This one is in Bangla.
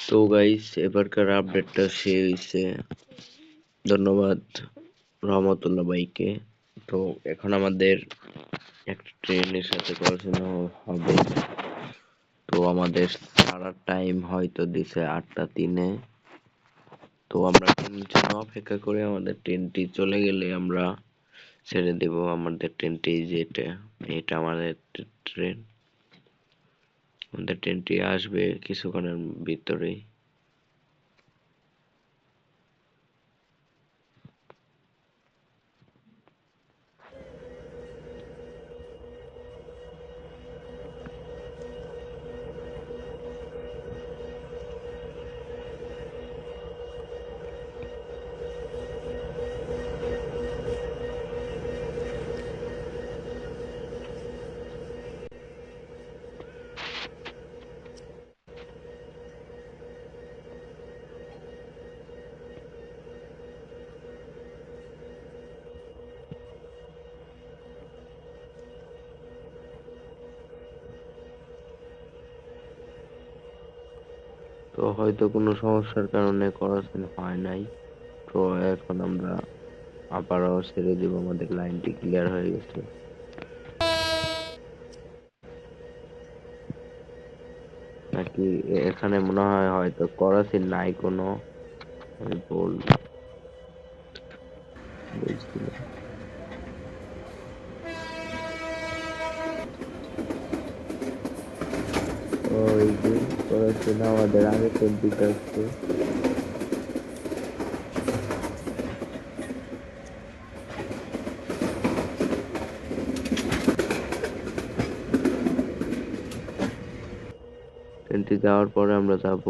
তো গাইস এবারকার আপডেটটা সে হইছে, ধন্যবাদ রহমতুল্লাহ ভাইকে। তো এখন আমাদের একটা ট্রেনের সাথে পড়াশোনা হবে। তো আমাদের ছাড়ার টাইম হয়তো দিছে 8টা 3-এ। তো আমরা ট্রেনের জন্য অপেক্ষা করে আমাদের ট্রেনটি চলে গেলে আমরা ছেড়ে দেব আমাদের ট্রেনটি। যেটা এটা আমাদের ট্রেন, আমাদের ট্রেনটি আসবে কিছুক্ষণের ভিতরেই। তো হয়তো কোনো সমস্যার কারণে করার হয় নাই। তো এখন আমরা আবারও ছেড়ে দিব, আমাদের লাইনটি ক্লিয়ার হয়ে গেছে। নাকি এখানে মনে হয় হয়তো করাছি নাই কোনো, আমি বলছিলাম। ওই যে করাছি না, আমাদের আগে দিতে আসছে। ট্রেনটি যাওয়ার পরে আমরা যাব।